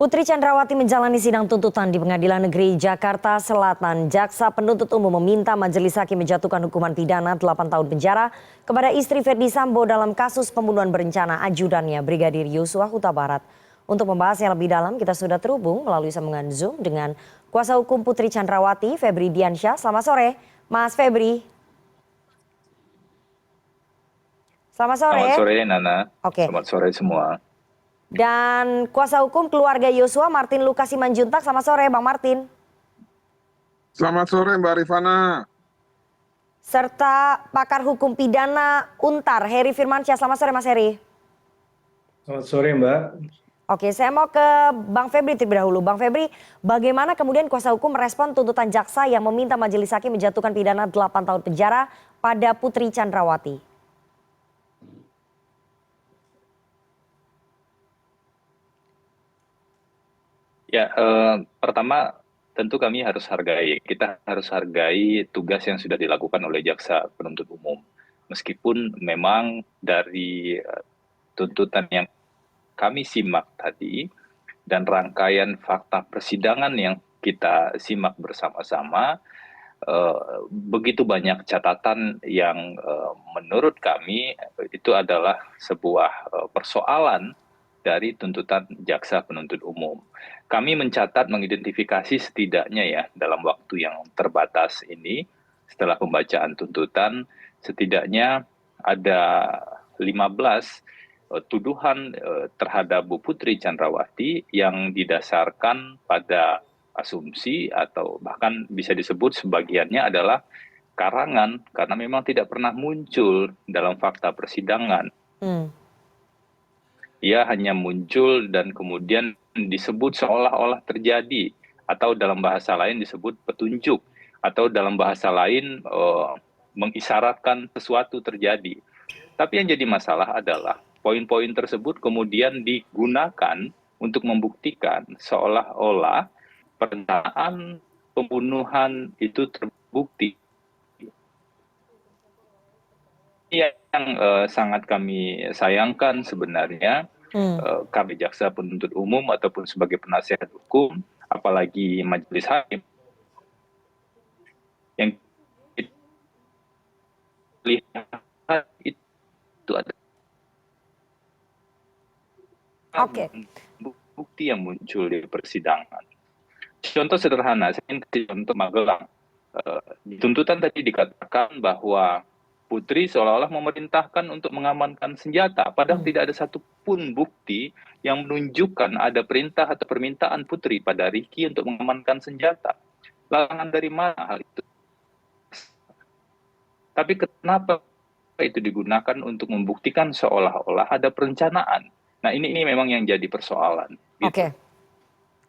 Putri Chandrawati menjalani sidang tuntutan di Pengadilan Negeri Jakarta Selatan. Jaksa penuntut umum meminta majelis hakim menjatuhkan hukuman pidana 8 tahun penjara kepada istri Ferdy Sambo dalam kasus pembunuhan berencana ajudannya Brigadir Yosua Huta Barat. Untuk membahasnya lebih dalam, kita sudah terhubung melalui sambungan Zoom dengan kuasa hukum Putri Chandrawati, Febri Diansyah. Selamat sore, Mas Febri. Selamat sore. Selamat sore, Nana. Oke. Selamat sore semua. Dan kuasa hukum keluarga Yosua, Martin Lukasi Manjuntak. Selamat sore, Bang Martin. Selamat sore, Mbak Rifana. Serta pakar hukum pidana Untar, Heri Firmansyah. Selamat sore, Mas Heri. Selamat sore, Mbak. Oke, saya mau ke Bang Febri terlebih dahulu. Bang Febri, bagaimana kemudian kuasa hukum merespon tuntutan jaksa yang meminta majelis hakim menjatuhkan pidana 8 tahun penjara pada Putri Chandrawati? Ya, pertama tentu kami harus hargai, kita harus hargai tugas yang sudah dilakukan oleh jaksa penuntut umum. Meskipun memang dari tuntutan yang kami simak tadi dan rangkaian fakta persidangan yang kita simak bersama-sama, begitu banyak catatan yang menurut kami itu adalah sebuah persoalan dari tuntutan jaksa penuntut umum. Kami mencatat, mengidentifikasi setidaknya ya dalam waktu yang terbatas ini, setelah pembacaan tuntutan, setidaknya ada 15 tuduhan terhadap Bu Putri Chandrawati yang didasarkan pada asumsi atau bahkan bisa disebut sebagiannya adalah karangan karena memang tidak pernah muncul dalam fakta persidangan. Ia hanya muncul dan kemudian disebut seolah-olah terjadi, atau dalam bahasa lain disebut petunjuk, atau dalam bahasa lain mengisyaratkan sesuatu terjadi. Tapi yang jadi masalah adalah poin-poin tersebut kemudian digunakan untuk membuktikan seolah-olah perencanaan pembunuhan itu terbukti. Yang sangat kami sayangkan sebenarnya, kami jaksa penuntut umum ataupun sebagai penasihat hukum, apalagi majelis hakim, yang lihat itu ada bukti yang muncul di persidangan. Contoh sederhana, saya ingin kasih contoh Magelang. Di tuntutan tadi dikatakan bahwa Putri seolah-olah memerintahkan untuk mengamankan senjata, padahal tidak ada satupun bukti yang menunjukkan ada perintah atau permintaan Putri pada Ricky untuk mengamankan senjata. Larangan dari mana hal itu? Tapi kenapa itu digunakan untuk membuktikan seolah-olah ada perencanaan? Nah ini memang yang jadi persoalan. Gitu.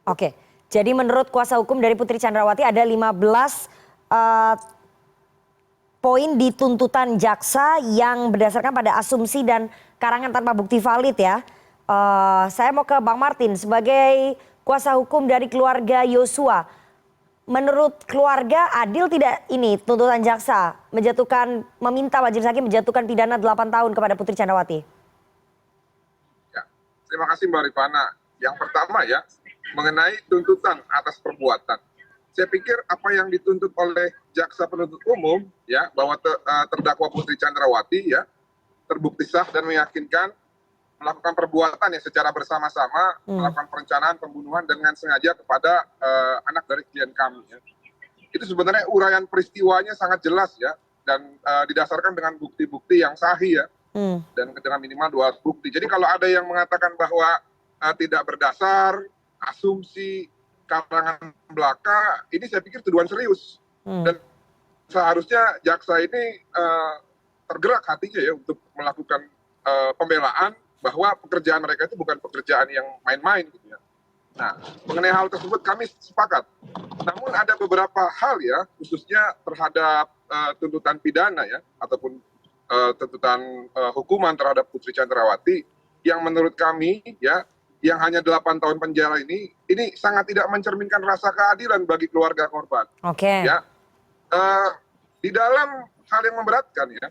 Oke. Jadi menurut kuasa hukum dari Putri Chandrawati ada 15 poin di tuntutan jaksa yang berdasarkan pada asumsi dan karangan tanpa bukti valid ya. Saya mau ke Bang Martin sebagai kuasa hukum dari keluarga Yosua. Menurut keluarga adil tidak ini tuntutan jaksa meminta majelis hakim menjatuhkan pidana 8 tahun kepada Putri Chandrawati? Ya, terima kasih Mbak Rifana. Yang pertama ya, mengenai tuntutan atas perbuatan. Saya pikir apa yang dituntut oleh jaksa penuntut umum ya bahwa terdakwa Putri Chandrawati ya terbukti sah dan meyakinkan melakukan perbuatan yang secara bersama-sama melakukan perencanaan pembunuhan dengan sengaja kepada anak dari klien kami ya. Itu sebenarnya uraian peristiwanya sangat jelas ya dan didasarkan dengan bukti-bukti yang sahih ya dan dengan minimal 2 alat bukti. Jadi kalau ada yang mengatakan bahwa tidak berdasar, asumsi, karangan belaka, ini saya pikir tuduhan serius. Dan seharusnya jaksa ini tergerak hatinya ya untuk melakukan pembelaan bahwa pekerjaan mereka itu bukan pekerjaan yang main-main gitu ya. Nah, mengenai hal tersebut kami sepakat. Namun ada beberapa hal ya, khususnya terhadap tuntutan pidana ya, ataupun tuntutan hukuman terhadap Putri Chandrawati, yang menurut kami ya, yang hanya 8 tahun penjara ini sangat tidak mencerminkan rasa keadilan bagi keluarga korban. Ya, di dalam hal yang memberatkan ya,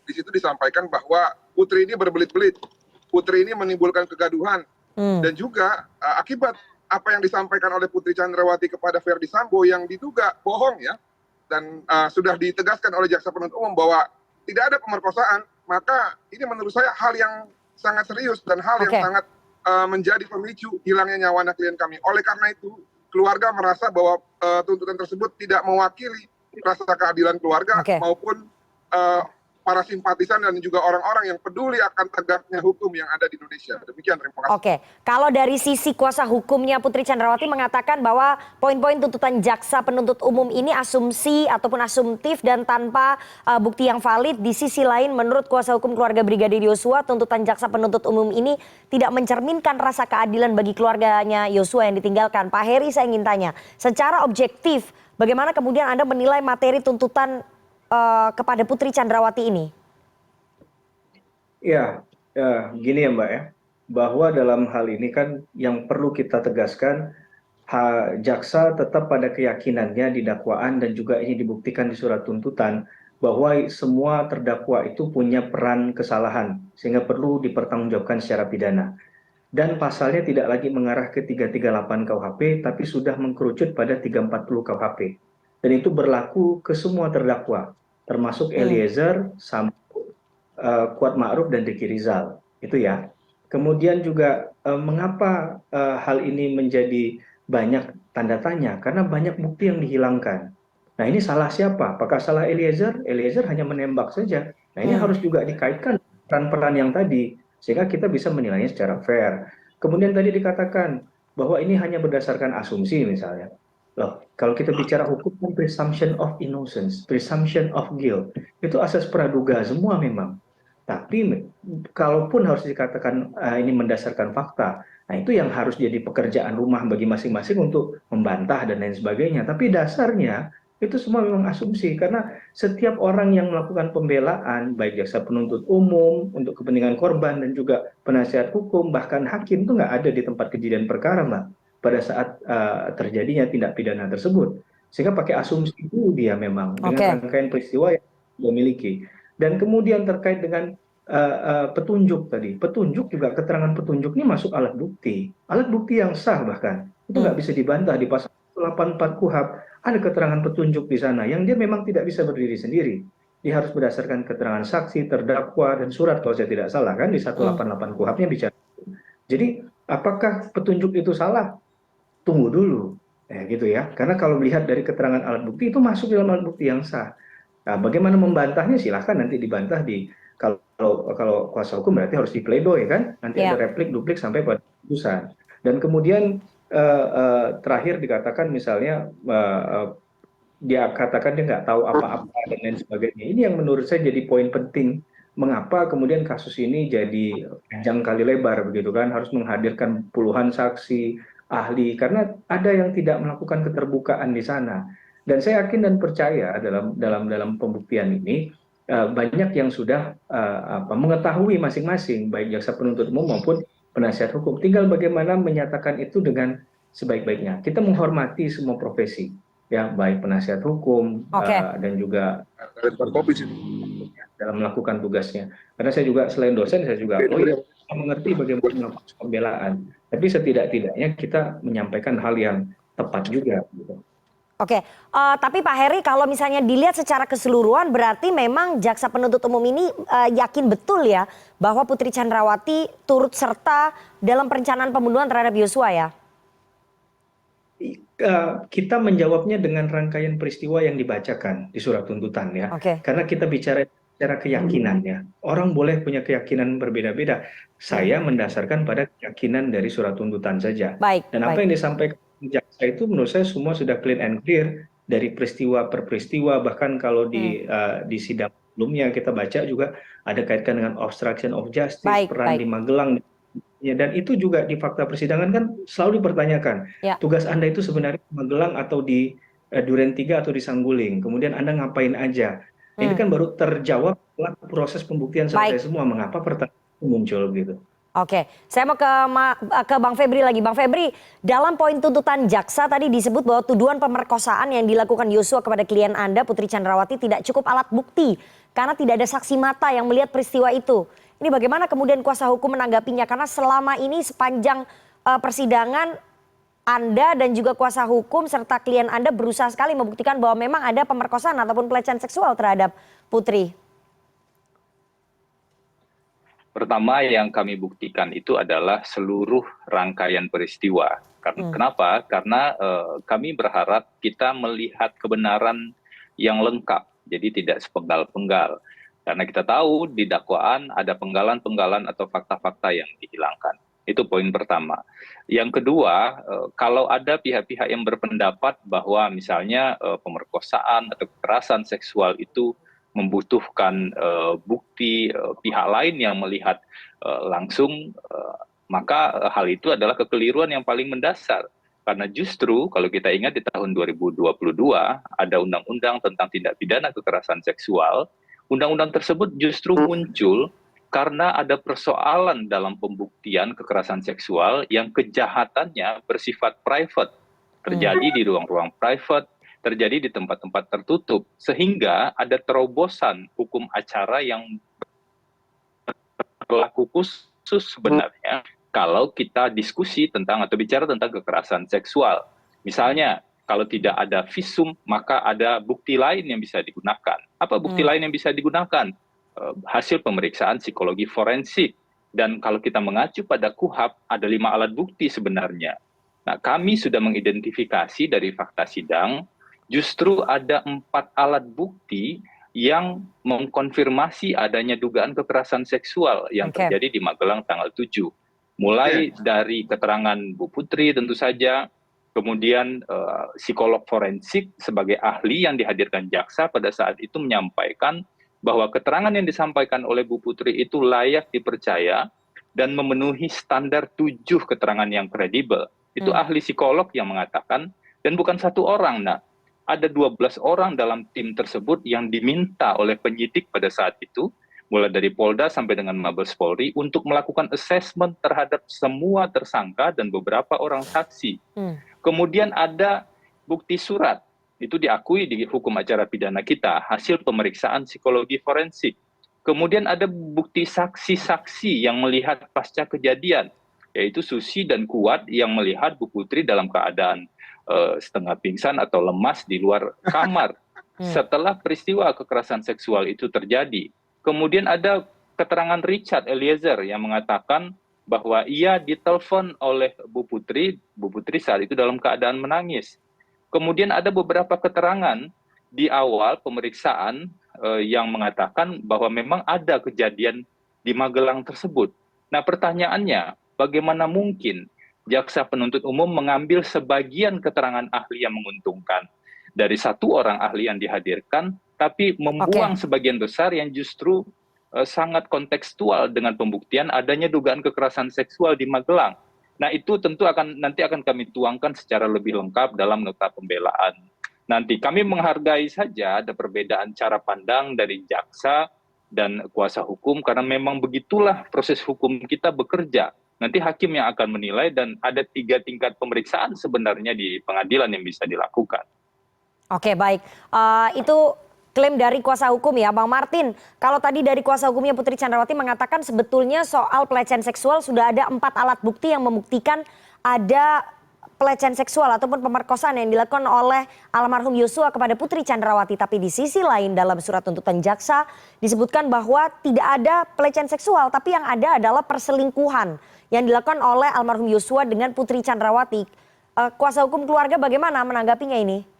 di situ disampaikan bahwa Putri ini berbelit-belit, Putri ini menimbulkan kegaduhan, Dan juga akibat apa yang disampaikan oleh Putri Chandrawati kepada Verdi Sambo yang diduga bohong ya, dan sudah ditegaskan oleh jaksa penuntut umum bahwa tidak ada pemerkosaan, maka ini menurut saya hal yang sangat serius dan hal yang sangat menjadi pemicu hilangnya nyawa anak klien kami. Oleh karena itu, keluarga merasa bahwa tuntutan tersebut tidak mewakili rasa keadilan keluarga maupun para simpatisan dan juga orang-orang yang peduli akan tegaknya hukum yang ada di Indonesia. Demikian, terima kasih. Oke, kalau dari sisi kuasa hukumnya Putri Chandrawati mengatakan bahwa poin-poin tuntutan jaksa penuntut umum ini asumsi ataupun asumtif dan tanpa bukti yang valid. Di sisi lain menurut kuasa hukum keluarga Brigadir Yosua, tuntutan jaksa penuntut umum ini tidak mencerminkan rasa keadilan bagi keluarganya Yosua yang ditinggalkan. Pak Heri, saya ingin tanya, secara objektif bagaimana kemudian Anda menilai materi tuntutan kepada Putri Chandrawati ini? Ya, gini ya Mbak ya, bahwa dalam hal ini kan yang perlu kita tegaskan, jaksa tetap pada keyakinannya di dakwaan dan juga ini dibuktikan di surat tuntutan bahwa semua terdakwa itu punya peran kesalahan sehingga perlu dipertanggungjawabkan secara pidana. Dan pasalnya tidak lagi mengarah ke 338 KUHP tapi sudah mengkerucut pada 340 KUHP. Dan itu berlaku ke semua terdakwa, termasuk Eliezer, Sambo, Kuat Ma'ruf dan Ricky Rizal. Itu ya. Kemudian juga mengapa hal ini menjadi banyak tanda tanya? Karena banyak bukti yang dihilangkan. Nah ini salah siapa? Apakah salah Eliezer? Eliezer hanya menembak saja. Nah ini harus juga dikaitkan peran-peran yang tadi, sehingga kita bisa menilainya secara fair. Kemudian tadi dikatakan bahwa ini hanya berdasarkan asumsi misalnya. Loh, kalau kita bicara hukum kan presumption of innocence, presumption of guilt, itu asas praduga semua memang. Tapi kalaupun harus dikatakan ini mendasarkan fakta, nah itu yang harus jadi pekerjaan rumah bagi masing-masing untuk membantah dan lain sebagainya. Tapi dasarnya itu semua memang asumsi, karena setiap orang yang melakukan pembelaan, baik jaksa penuntut umum untuk kepentingan korban dan juga penasihat hukum, bahkan hakim itu nggak ada di tempat kejadian perkara, Mbak, pada saat terjadinya tindak pidana tersebut. Sehingga pakai asumsi itu dia memang dengan rangkaian peristiwa yang dia miliki. Dan kemudian terkait dengan petunjuk tadi, petunjuk juga keterangan petunjuk ini masuk alat bukti yang sah, bahkan itu nggak bisa dibantah. Di pasal 84 KUHP ada keterangan petunjuk di sana yang dia memang tidak bisa berdiri sendiri. Dia harus berdasarkan keterangan saksi, terdakwa, dan surat kalau saya tidak salah kan di 188 KUHP-nya bicara. Jadi apakah petunjuk itu salah? Tunggu dulu, gitu ya. Karena kalau melihat dari keterangan alat bukti itu masuk dalam alat bukti yang sah. Nah, bagaimana membantahnya silahkan nanti dibantah di kalau kuasa hukum berarti harus di pledoi kan, nanti ada replik, duplik sampai pada putusan. Dan kemudian terakhir dikatakan misalnya dia katakan dia nggak tahu apa-apa dan lain sebagainya. Ini yang menurut saya jadi poin penting. Mengapa kemudian kasus ini jadi panjang kali lebar begitu kan, harus menghadirkan puluhan saksi, ahli, karena ada yang tidak melakukan keterbukaan di sana. Dan saya yakin dan percaya dalam pembuktian ini banyak yang sudah mengetahui masing-masing, baik jaksa penuntut umum maupun penasihat hukum. Tinggal bagaimana menyatakan itu dengan sebaik-baiknya. Kita menghormati semua profesi, ya, baik penasihat hukum dan juga dalam melakukan tugasnya. Karena saya juga selain dosen, saya juga mengerti bagaimana melakukan pembelaan. Tapi setidak-tidaknya kita menyampaikan hal yang tepat juga. Gitu. Oke, tapi Pak Heri kalau misalnya dilihat secara keseluruhan berarti memang jaksa penuntut umum ini yakin betul ya bahwa Putri Chandrawati turut serta dalam perencanaan pembunuhan terhadap Yosua ya? Kita menjawabnya dengan rangkaian peristiwa yang dibacakan di surat tuntutan ya. Karena kita bicara secara keyakinannya. Orang boleh punya keyakinan berbeda-beda. Saya mendasarkan pada keyakinan dari surat tuntutan saja. Dan apa yang disampaikan jaksa itu menurut saya semua sudah clean and clear dari peristiwa per peristiwa. Bahkan kalau di sidang sebelumnya kita baca juga ada kaitkan dengan obstruction of justice, peran di Magelang. Dan itu juga di fakta persidangan kan selalu dipertanyakan. Tugas Anda itu sebenarnya di Magelang atau di Duren 3 atau di Sangguling. Kemudian Anda ngapain aja? Ini kan baru terjawab setelah proses pembuktian selesai semua. Mengapa pertanyaan muncul gitu? Oke, saya mau ke Bang Febri lagi. Bang Febri, dalam poin tuntutan jaksa tadi disebut bahwa tuduhan pemerkosaan yang dilakukan Yosua kepada klien Anda, Putri Chandrawati, tidak cukup alat bukti karena tidak ada saksi mata yang melihat peristiwa itu. Ini bagaimana kemudian kuasa hukum menanggapinya? Karena selama ini sepanjang persidangan Anda dan juga kuasa hukum serta klien Anda berusaha sekali membuktikan bahwa memang ada pemerkosaan ataupun pelecehan seksual terhadap Putri. Pertama yang kami buktikan itu adalah seluruh rangkaian peristiwa. Kenapa? Karena kami berharap kita melihat kebenaran yang lengkap, jadi tidak sepenggal-penggal. Karena kita tahu di dakwaan ada penggalan-penggalan atau fakta-fakta yang dihilangkan. Itu poin pertama. Yang kedua, kalau ada pihak-pihak yang berpendapat bahwa misalnya pemerkosaan atau kekerasan seksual itu membutuhkan bukti pihak lain yang melihat langsung, maka hal itu adalah kekeliruan yang paling mendasar. Karena justru kalau kita ingat di tahun 2022 ada undang-undang tentang tindak pidana kekerasan seksual, undang-undang tersebut justru muncul karena ada persoalan dalam pembuktian kekerasan seksual yang kejahatannya bersifat private, terjadi di ruang-ruang private, terjadi di tempat-tempat tertutup, sehingga ada terobosan hukum acara yang berlaku khusus sebenarnya kalau kita diskusi tentang atau bicara tentang kekerasan seksual. Misalnya, kalau tidak ada visum, maka ada bukti lain yang bisa digunakan. Apa bukti lain yang bisa digunakan? Hasil pemeriksaan psikologi forensik. Dan kalau kita mengacu pada KUHAP, ada 5 alat bukti sebenarnya. Nah, kami sudah mengidentifikasi dari fakta sidang, justru ada 4 alat bukti yang mengkonfirmasi adanya dugaan kekerasan seksual yang terjadi di Magelang tanggal 7. Mulai dari keterangan Bu Putri tentu saja, kemudian psikolog forensik sebagai ahli yang dihadirkan jaksa pada saat itu menyampaikan bahwa keterangan yang disampaikan oleh Bu Putri itu layak dipercaya dan memenuhi standar 7 keterangan yang kredibel. Itu ahli psikolog yang mengatakan, dan bukan 1 orang. Nah, ada 12 orang dalam tim tersebut yang diminta oleh penyidik pada saat itu, mulai dari Polda sampai dengan Mabes Polri, untuk melakukan assessment terhadap semua tersangka dan beberapa orang saksi. Kemudian ada bukti surat, itu diakui di hukum acara pidana kita, hasil pemeriksaan psikologi forensik. Kemudian ada bukti saksi-saksi yang melihat pasca kejadian, yaitu Susi dan Kuat yang melihat Bu Putri dalam keadaan setengah pingsan atau lemas di luar kamar setelah peristiwa kekerasan seksual itu terjadi. Kemudian ada keterangan Richard Eliezer yang mengatakan bahwa ia ditelepon oleh Bu Putri saat itu dalam keadaan menangis. Kemudian ada beberapa keterangan di awal pemeriksaan yang mengatakan bahwa memang ada kejadian di Magelang tersebut. Nah, pertanyaannya, bagaimana mungkin jaksa penuntut umum mengambil sebagian keterangan ahli yang menguntungkan dari 1 orang ahli yang dihadirkan, tapi membuang sebagian besar yang justru sangat kontekstual dengan pembuktian adanya dugaan kekerasan seksual di Magelang. Nah, itu tentu nanti akan kami tuangkan secara lebih lengkap dalam nota pembelaan. Nanti kami menghargai saja ada perbedaan cara pandang dari jaksa dan kuasa hukum, karena memang begitulah proses hukum kita bekerja. Nanti hakim yang akan menilai, dan ada 3 tingkat pemeriksaan sebenarnya di pengadilan yang bisa dilakukan. Oke, baik. Itu klaim dari kuasa hukum ya, Bang Martin. Kalau tadi dari kuasa hukumnya Putri Chandrawati mengatakan sebetulnya soal pelecehan seksual sudah ada 4 alat bukti yang membuktikan ada pelecehan seksual ataupun pemerkosaan yang dilakukan oleh almarhum Yosua kepada Putri Chandrawati. Tapi di sisi lain dalam surat tuntutan jaksa disebutkan bahwa tidak ada pelecehan seksual, tapi yang ada adalah perselingkuhan yang dilakukan oleh almarhum Yosua dengan Putri Chandrawati. Kuasa hukum keluarga bagaimana menanggapinya ini?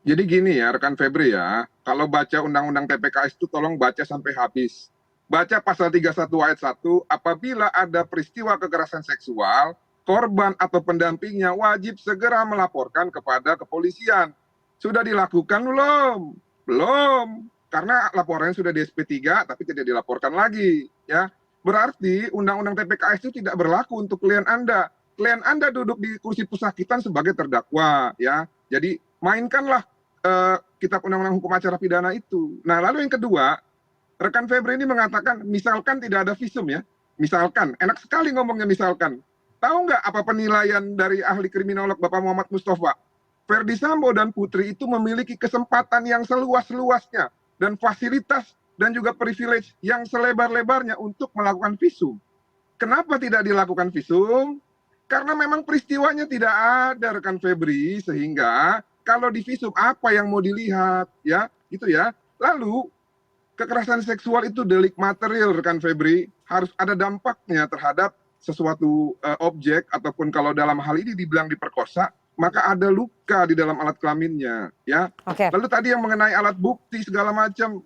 Jadi gini ya, rekan Febri ya, kalau baca Undang-Undang TPKS itu tolong baca sampai habis. Baca pasal 31 ayat 1, apabila ada peristiwa kekerasan seksual, korban atau pendampingnya wajib segera melaporkan kepada kepolisian. Sudah dilakukan belum? Belum. Karena laporannya sudah di SP3 tapi tidak dilaporkan lagi, ya. Berarti Undang-Undang TPKS itu tidak berlaku untuk klien Anda. Klien Anda duduk di kursi pesakitan sebagai terdakwa, ya. Jadi mainkanlah kitab Undang-Undang Hukum Acara Pidana itu. Nah, lalu yang kedua, rekan Febri ini mengatakan misalkan tidak ada visum ya. Misalkan, enak sekali ngomongnya misalkan. Tahu nggak apa penilaian dari ahli kriminolog Bapak Muhammad Mustafa? Ferdi Sambo dan Putri itu memiliki kesempatan yang seluas-luasnya dan fasilitas dan juga privilege yang selebar-lebarnya untuk melakukan visum. Kenapa tidak dilakukan visum? Karena memang peristiwanya tidak ada, rekan Febri, sehingga kalau di visum apa yang mau dilihat, ya, gitu ya. Lalu kekerasan seksual itu delik material, rekan Febri, harus ada dampaknya terhadap sesuatu objek, ataupun kalau dalam hal ini dibilang diperkosa, maka ada luka di dalam alat kelaminnya, ya. Lalu tadi yang mengenai alat bukti segala macam,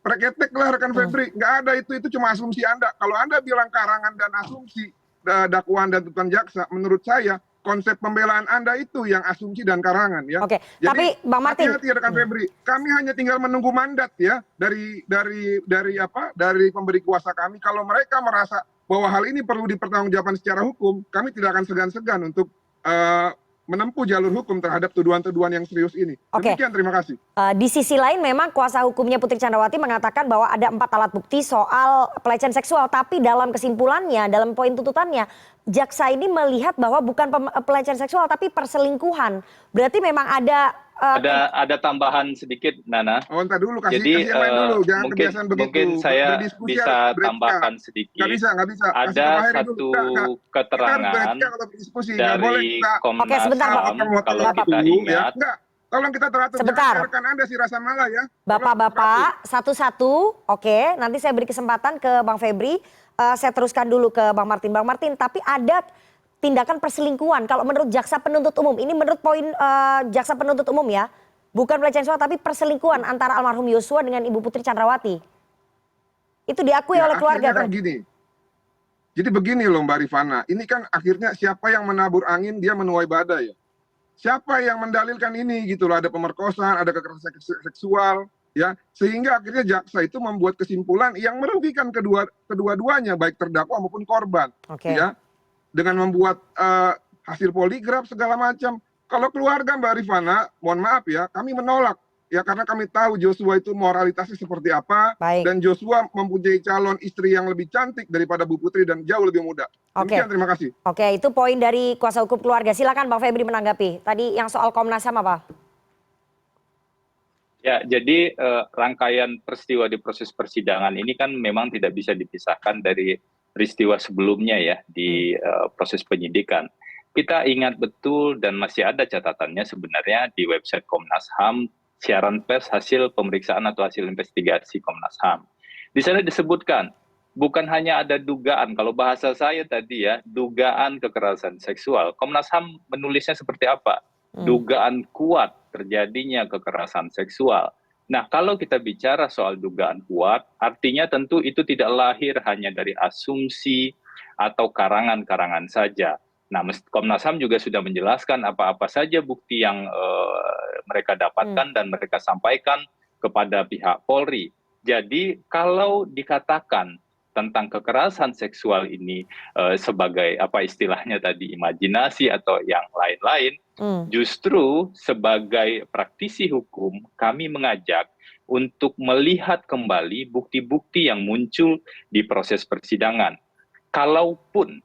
preketek lah rekan Febri, nggak ada, itu cuma asumsi Anda. Kalau Anda bilang karangan dan asumsi dakwaan dan tuntutan jaksa, menurut saya konsep pembelaan Anda itu yang asumsi dan karangan, ya. Oke, jadi tapi Bang Martin, hati-hati rekan Febri, kami hanya tinggal menunggu mandat ya dari pemberi kuasa kami. Kalau mereka merasa bahwa hal ini perlu dipertanggungjawabkan secara hukum, kami tidak akan segan-segan untuk menempuh jalur hukum terhadap tuduhan-tuduhan yang serius ini. Demikian, terima kasih. Di sisi lain memang kuasa hukumnya Putri Chandrawati mengatakan bahwa ada 4 alat bukti soal pelecehan seksual. Tapi dalam kesimpulannya, dalam poin tuntutannya, jaksa ini melihat bahwa bukan pelecehan seksual tapi perselingkuhan. Berarti memang ada tambahan sedikit, Nana. Oh, entar dulu, kasih Jadi yang lain dulu, jangan kebiasaan begitu. mungkin saya bisa tambahkan sedikit. Nggak bisa. Ada satu keterangan dari Komnas HAM, kalau kita ingat. Tolong kita teratur, jangan rekan Anda si rasa malah ya. Bapak-bapak, satu-satu, oke. Nanti saya beri kesempatan ke Bang Febri. Saya teruskan dulu ke Bang Martin. Bang Martin, tapi ada tindakan perselingkuhan. Kalau menurut jaksa penuntut umum, ini menurut poin jaksa penuntut umum ya, bukan pelecehan seksual tapi perselingkuhan antara almarhum Yosua dengan Ibu Putri Chandrawati. Itu diakui oleh keluarga. Kan gini. Jadi begini loh Mbak Rifana, ini kan akhirnya siapa yang menabur angin dia menuai badai ya. Siapa yang mendalilkan ini gitu loh, ada pemerkosaan, ada kekerasan seksual ya, sehingga akhirnya jaksa itu membuat kesimpulan yang merugikan kedua-duanya, baik terdakwa maupun korban. Ya. Dengan membuat hasil poligraf segala macam. Kalau keluarga Mbak Rifana, mohon maaf ya, kami menolak. Ya karena kami tahu Joshua itu moralitasnya seperti apa. Dan Joshua mempunyai calon istri yang lebih cantik daripada Bu Putri dan jauh lebih muda. Demikian, terima kasih. Oke, itu poin dari kuasa hukum keluarga. Silakan Bang Febri menanggapi. Tadi yang soal Komnas HAM apa? Ya, jadi rangkaian peristiwa di proses persidangan ini kan memang tidak bisa dipisahkan dari peristiwa sebelumnya ya di proses penyidikan. Kita ingat betul dan masih ada catatannya sebenarnya di website Komnas HAM, siaran pers hasil pemeriksaan atau hasil investigasi Komnas HAM. Di sana disebutkan, bukan hanya ada dugaan, kalau bahasa saya tadi ya, dugaan kekerasan seksual. Komnas HAM menulisnya seperti apa? Dugaan kuat terjadinya kekerasan seksual. Nah, kalau kita bicara soal dugaan kuat, artinya tentu itu tidak lahir hanya dari asumsi atau karangan-karangan saja. Nah, Komnas HAM juga sudah menjelaskan apa-apa saja bukti yang mereka dapatkan dan mereka sampaikan kepada pihak Polri. Jadi, kalau dikatakan tentang kekerasan seksual ini sebagai apa istilahnya tadi, imajinasi atau yang lain-lain, justru sebagai praktisi hukum kami mengajak untuk melihat kembali bukti-bukti yang muncul di proses persidangan. Kalaupun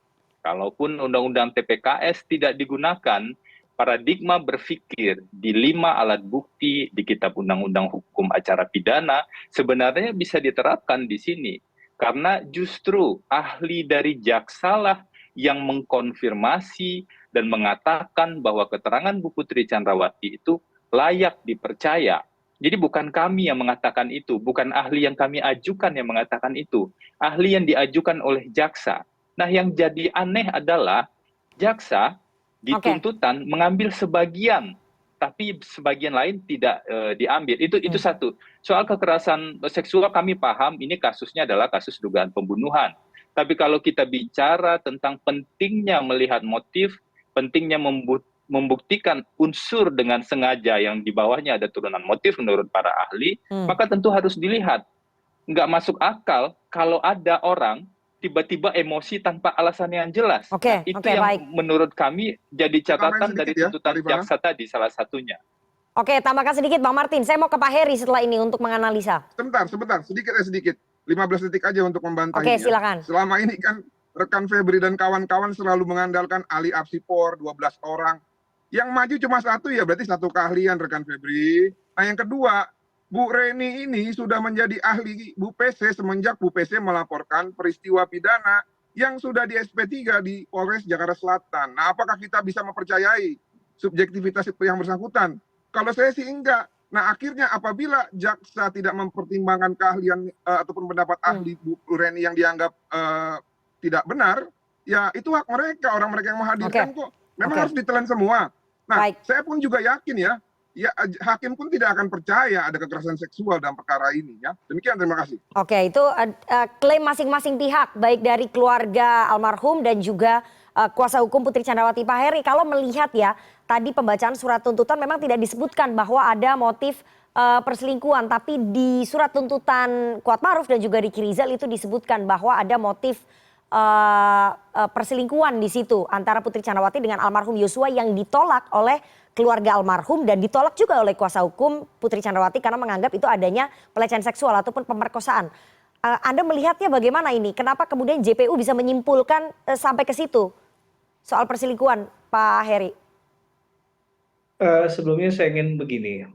Undang-Undang TPKS tidak digunakan, paradigma berpikir di 5 alat bukti di Kitab Undang-Undang Hukum Acara Pidana sebenarnya bisa diterapkan di sini. Karena justru ahli dari jaksalah yang mengkonfirmasi dan mengatakan bahwa keterangan Bu Putri Chandrawati itu layak dipercaya. Jadi bukan kami yang mengatakan itu, bukan ahli yang kami ajukan yang mengatakan itu, ahli yang diajukan oleh jaksa. Nah, yang jadi aneh adalah jaksa di tuntutan mengambil sebagian, tapi sebagian lain tidak diambil. Itu satu. Soal kekerasan seksual kami paham ini kasusnya adalah kasus dugaan pembunuhan. Tapi kalau kita bicara tentang pentingnya melihat motif, pentingnya membuktikan unsur dengan sengaja yang di bawahnya ada turunan motif menurut para ahli, maka tentu harus dilihat. Nggak masuk akal kalau ada orang tiba-tiba emosi tanpa alasan yang jelas. Itu yang menurut kami jadi catatan dari tuntutan jaksa tadi salah satunya. Oke, tambahkan sedikit Bang Martin. Saya mau ke Pak Heri setelah ini untuk menganalisa. Sebentar. Sedikit. 15 detik aja untuk membantahnya. Oke, silakan. Selama ini kan rekan Febri dan kawan-kawan selalu mengandalkan ahli apsipor 12 orang. Yang maju cuma satu ya berarti satu keahlian rekan Febri. Nah yang kedua, Bu Reni ini sudah menjadi ahli Bu PC semenjak Bu PC melaporkan peristiwa pidana yang sudah di SP3 di Polres Jakarta Selatan. Nah, apakah kita bisa mempercayai subjektivitas yang bersangkutan? Kalau saya sih enggak. Nah, akhirnya apabila jaksa tidak mempertimbangkan keahlian ataupun pendapat ahli Bu Reni yang dianggap tidak benar, ya itu hak mereka, orang mereka yang menghadirkan kok. Memang harus ditelan semua. Nah, saya pun juga yakin ya hakim pun tidak akan percaya ada kekerasan seksual dalam perkara ini ya. Demikian, terima kasih. Oke, itu klaim masing-masing pihak, baik dari keluarga almarhum dan juga kuasa hukum Putri Candrawati. Pak Heri, kalau melihat ya, tadi pembacaan surat tuntutan memang tidak disebutkan bahwa ada motif perselingkuhan, tapi di surat tuntutan Kuatmaruf dan juga Riki Rizal itu disebutkan bahwa ada motif perselingkuhan di situ antara Putri Candrawati dengan almarhum Yosua yang ditolak oleh keluarga almarhum dan ditolak juga oleh kuasa hukum Putri Candrawati karena menganggap itu adanya pelecehan seksual ataupun pemerkosaan. Anda melihatnya bagaimana ini? Kenapa kemudian JPU bisa menyimpulkan sampai ke situ soal perselingkuhan, Pak Heri? Sebelumnya saya ingin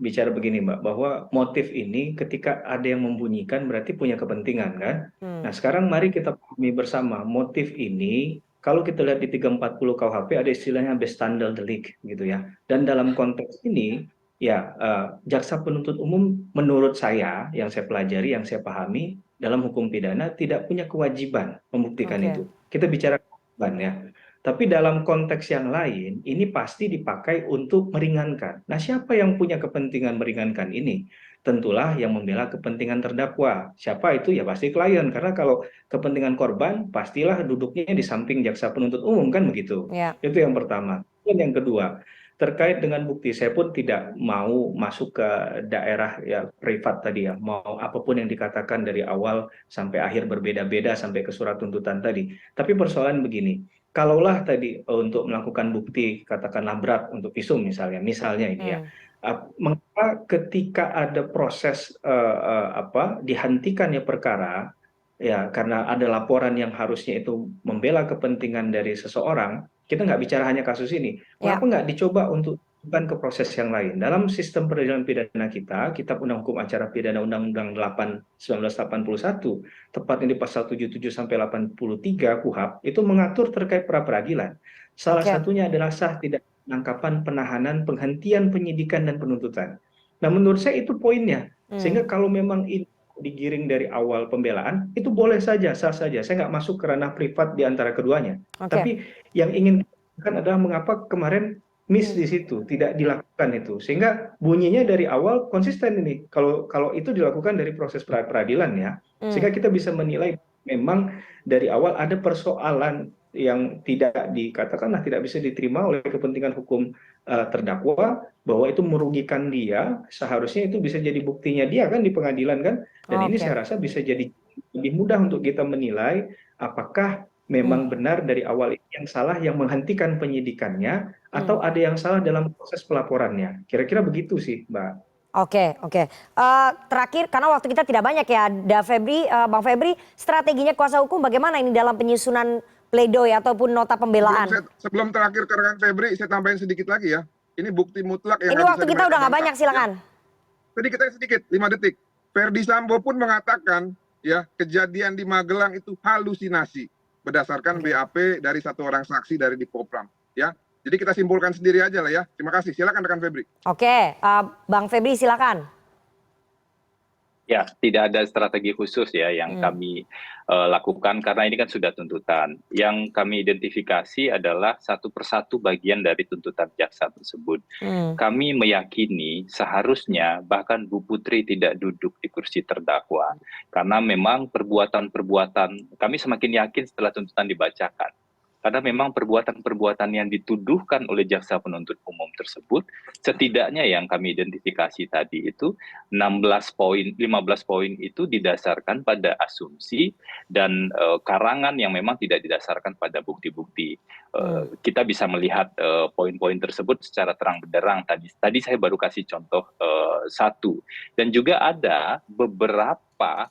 bicara begini Mbak, bahwa motif ini ketika ada yang membunyikan berarti punya kepentingan kan. Nah sekarang mari kita pahami bersama motif ini. Kalau kita lihat di 340 KUHP ada istilahnya bestandel delik gitu ya. Dan dalam konteks ini ya jaksa penuntut umum menurut saya yang saya pelajari, yang saya pahami dalam hukum pidana tidak punya kewajiban membuktikan itu. Kita bicara kewajiban ya. Tapi dalam konteks yang lain ini pasti dipakai untuk meringankan. Nah, siapa yang punya kepentingan meringankan ini? Tentulah yang membela kepentingan terdakwa. Siapa itu? Ya pasti klien. Karena kalau kepentingan korban pastilah duduknya di samping jaksa penuntut umum kan begitu. Itu yang pertama. Dan yang kedua, terkait dengan bukti, saya pun tidak mau masuk ke daerah ya privat tadi ya. Mau apapun yang dikatakan dari awal sampai akhir berbeda-beda sampai ke surat tuntutan tadi. Tapi persoalan begini, kalaulah tadi untuk melakukan bukti katakanlah berat untuk visum misalnya ini ya, mengapa ketika ada proses dihentikannya perkara ya karena ada laporan yang harusnya itu membela kepentingan dari seseorang, kita nggak bicara hanya kasus ini, mengapa nggak dicoba untuk bukan ke proses yang lain. Dalam sistem peradilan pidana kita, Kitab Undang Hukum Acara Pidana Undang-Undang 8 1981, tepatnya di pasal 77 sampai 83 KUHP, itu mengatur terkait pra-peradilan. Salah satunya adalah sah tidak penangkapan, penahanan, penghentian penyidikan dan penuntutan. Nah, menurut saya itu poinnya. Sehingga kalau memang ini digiring dari awal pembelaan, itu boleh saja, sah saja. Saya nggak masuk ke ranah privat di antara keduanya. Tapi yang ingin kan adalah mengapa kemarin miss di situ, tidak dilakukan itu, sehingga bunyinya dari awal konsisten ini. Kalau itu dilakukan dari proses peradilan ya, sehingga kita bisa menilai memang dari awal ada persoalan yang tidak dikatakanlah tidak bisa diterima oleh kepentingan hukum terdakwa, bahwa itu merugikan dia, seharusnya itu bisa jadi buktinya dia kan di pengadilan kan, dan ini saya rasa bisa jadi lebih mudah untuk kita menilai apakah memang benar dari awal yang salah yang menghentikan penyidikannya atau ada yang salah dalam proses pelaporannya. Kira-kira begitu sih, Mbak. Oke. Terakhir, karena waktu kita tidak banyak ya, Bang Febri, strateginya kuasa hukum bagaimana ini dalam penyusunan pledoi ataupun nota pembelaan? Sebelum terakhir ke rekan Febri, saya tambahin sedikit lagi ya. Ini bukti mutlak yang ini waktu kita udah nggak banyak, silakan. Sedikit, 5 detik. Verdi Sambo pun mengatakan ya kejadian di Magelang itu halusinasi berdasarkan BAP dari satu orang saksi dari Dipopram ya. Jadi kita simpulkan sendiri aja lah ya. Terima kasih. Silakan rekan Febri. Oke, Bang Febri silakan. Ya, tidak ada strategi khusus ya yang kami lakukan karena ini kan sudah tuntutan. Yang kami identifikasi adalah satu persatu bagian dari tuntutan jaksa tersebut. Kami meyakini seharusnya bahkan Bu Putri tidak duduk di kursi terdakwa karena memang perbuatan-perbuatan, kami semakin yakin setelah tuntutan dibacakan. Karena memang perbuatan-perbuatan yang dituduhkan oleh jaksa penuntut umum tersebut, setidaknya yang kami identifikasi tadi itu 15 poin itu didasarkan pada asumsi dan karangan yang memang tidak didasarkan pada bukti-bukti. Kita bisa melihat poin-poin tersebut secara terang benderang. Tadi saya baru kasih contoh satu. Dan juga ada beberapa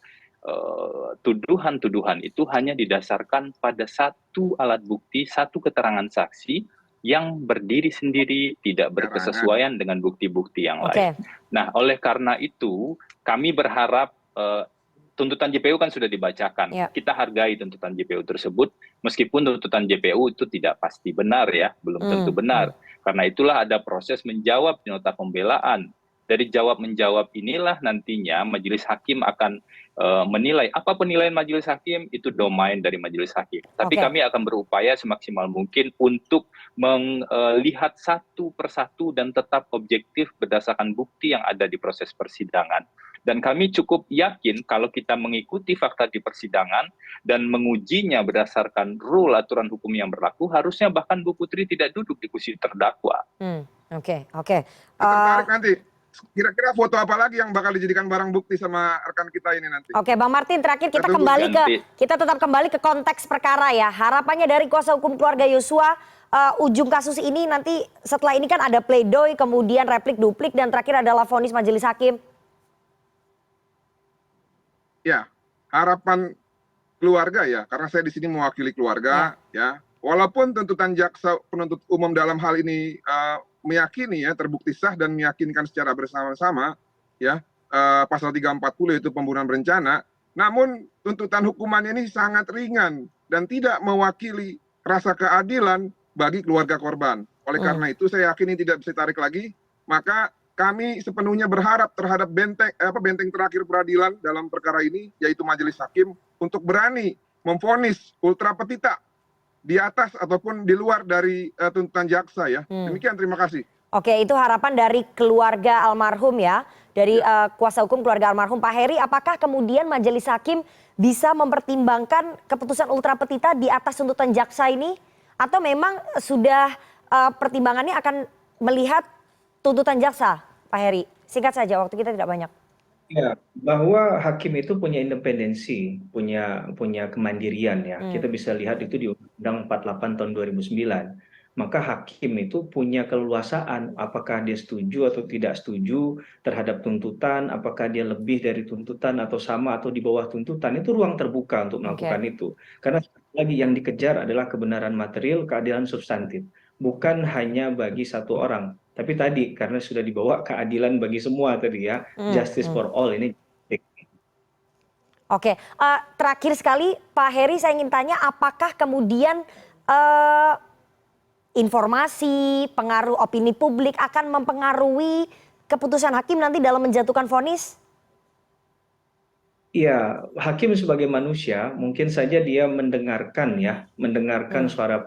tuduhan-tuduhan itu hanya didasarkan pada satu alat bukti, satu keterangan saksi yang berdiri sendiri, tidak berkesesuaian dengan bukti-bukti yang lain. Nah, oleh karena itu, kami berharap tuntutan JPU kan sudah dibacakan. Kita hargai tuntutan JPU tersebut, meskipun tuntutan JPU itu tidak pasti benar ya, belum tentu benar. Karena itulah ada proses menjawab di nota pembelaan. Dari jawab-menjawab inilah nantinya majelis hakim akan menilai. Apa penilaian majelis hakim? Itu domain dari majelis hakim. Tapi kami akan berupaya semaksimal mungkin untuk melihat satu persatu dan tetap objektif berdasarkan bukti yang ada di proses persidangan. Dan kami cukup yakin kalau kita mengikuti fakta di persidangan dan mengujinya berdasarkan rule aturan hukum yang berlaku, harusnya bahkan Bu Putri tidak duduk di kursi terdakwa. Tertarik nanti. Kira-kira foto apa lagi yang bakal dijadikan barang bukti sama rekan kita ini nanti? Oke, Bang Martin, terakhir kita tetap kembali ke konteks perkara ya. Harapannya dari kuasa hukum keluarga Yosua, ujung kasus ini nanti setelah ini kan ada pledoi, kemudian replik duplik, dan terakhir adalah vonis majelis hakim. Ya, harapan keluarga ya, karena saya di sini mewakili keluarga ya. Walaupun tuntutan jaksa penuntut umum dalam hal ini meyakini ya, terbukti sah dan meyakinkan secara bersama-sama ya, pasal 340 itu pembunuhan berencana, namun tuntutan hukumannya ini sangat ringan dan tidak mewakili rasa keadilan bagi keluarga korban. Oleh karena itu saya yakin ini tidak bisa ditarik lagi, maka kami sepenuhnya berharap terhadap benteng terakhir peradilan dalam perkara ini, yaitu majelis hakim, untuk berani memvonis ultra petita di atas ataupun di luar dari tuntutan jaksa ya. Demikian, terima kasih. Oke, itu harapan dari keluarga almarhum ya, dari kuasa hukum keluarga almarhum. Pak Heri, apakah kemudian majelis hakim bisa mempertimbangkan keputusan ultra petita di atas tuntutan jaksa ini? Atau memang sudah pertimbangannya akan melihat tuntutan jaksa, Pak Heri? Singkat saja, waktu kita tidak banyak. Ya, bahwa hakim itu punya independensi, punya kemandirian ya. Kita bisa lihat itu di Undang 48 tahun 2009. Maka hakim itu punya keleluasaan apakah dia setuju atau tidak setuju terhadap tuntutan, apakah dia lebih dari tuntutan atau sama atau di bawah tuntutan. Itu ruang terbuka untuk melakukan itu. Karena lagi yang dikejar adalah kebenaran material, keadilan substantif. Bukan hanya bagi satu orang. Tapi tadi karena sudah dibawa keadilan bagi semua tadi ya, justice for all ini. Oke, terakhir sekali Pak Heri saya ingin tanya, apakah kemudian informasi, pengaruh opini publik akan mempengaruhi keputusan hakim nanti dalam menjatuhkan vonis? Iya, hakim sebagai manusia mungkin saja dia mendengarkan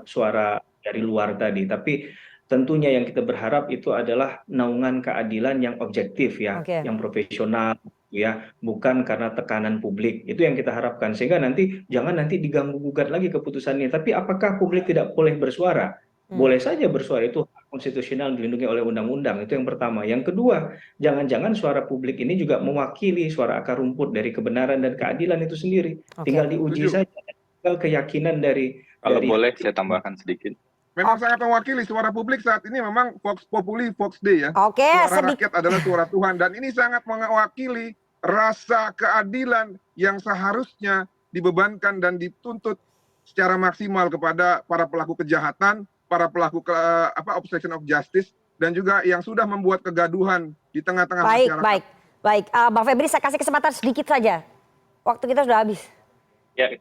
suara dari luar tadi, tapi tentunya yang kita berharap itu adalah naungan keadilan yang objektif ya, yang profesional ya, bukan karena tekanan publik. Itu yang kita harapkan, sehingga jangan diganggu-gugat lagi keputusannya. Tapi apakah publik tidak boleh bersuara? Boleh saja bersuara, itu hak konstitusional dilindungi oleh undang-undang. Itu yang pertama. Yang kedua, jangan-jangan suara publik ini juga mewakili suara akar rumput dari kebenaran dan keadilan itu sendiri. Tinggal diuji saja, tinggal keyakinan dari. Kalau boleh saya tambahkan sedikit. Memang sangat mewakili suara publik saat ini, memang Vox Populi, Vox Dei ya. Suara rakyat adalah suara Tuhan, dan ini sangat mewakili rasa keadilan yang seharusnya dibebankan dan dituntut secara maksimal kepada para pelaku kejahatan, para pelaku obstruction of justice, dan juga yang sudah membuat kegaduhan di tengah-tengah masyarakat. Baik. Bang Febri, saya kasih kesempatan sedikit saja. Waktu kita sudah habis. Ya,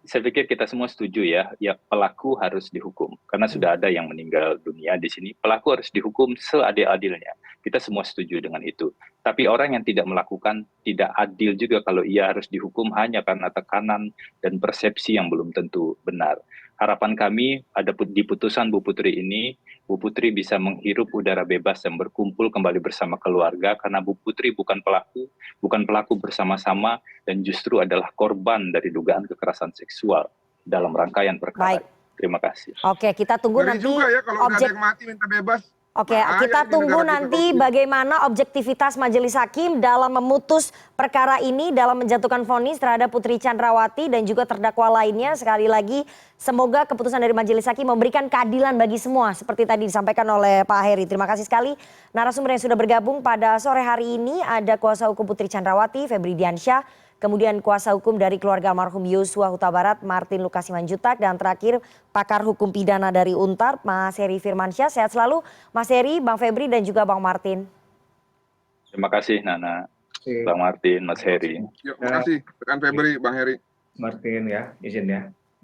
saya pikir kita semua setuju ya pelaku harus dihukum. Karena sudah ada yang meninggal dunia di sini, pelaku harus dihukum seadil-adilnya. Kita semua setuju dengan itu. Tapi orang yang tidak melakukan tidak adil juga kalau ia harus dihukum hanya karena tekanan dan persepsi yang belum tentu benar. Harapan kami ada di putusan Bu Putri ini, Bu Putri bisa menghirup udara bebas dan berkumpul kembali bersama keluarga, karena Bu Putri bukan pelaku bersama-sama, dan justru adalah korban dari dugaan kekerasan seksual dalam rangkaian perkara. Terima kasih. Oke, kita tunggu nanti juga ya kalau ada yang mati minta bebas. Oke, kita tunggu nanti bagaimana objektivitas majelis hakim dalam memutus perkara ini, dalam menjatuhkan vonis terhadap Putri Chandrawati dan juga terdakwa lainnya. Sekali lagi, semoga keputusan dari majelis hakim memberikan keadilan bagi semua, seperti tadi disampaikan oleh Pak Heri. Terima kasih sekali narasumber yang sudah bergabung pada sore hari ini. Ada kuasa hukum Putri Chandrawati, Febri Diansyah, kemudian kuasa hukum dari keluarga almarhum Yosua Huta Barat, Martin Lukasiman Jutak, dan terakhir pakar hukum pidana dari UNTAR, Mas Heri Firmansyah. Sehat selalu Mas Heri, Bang Febri, dan juga Bang Martin. Terima kasih Nana, Bang Martin, Mas Heri. Yuk, terima kasih. Rekan Febri, Bang Heri. Martin ya, izin ya.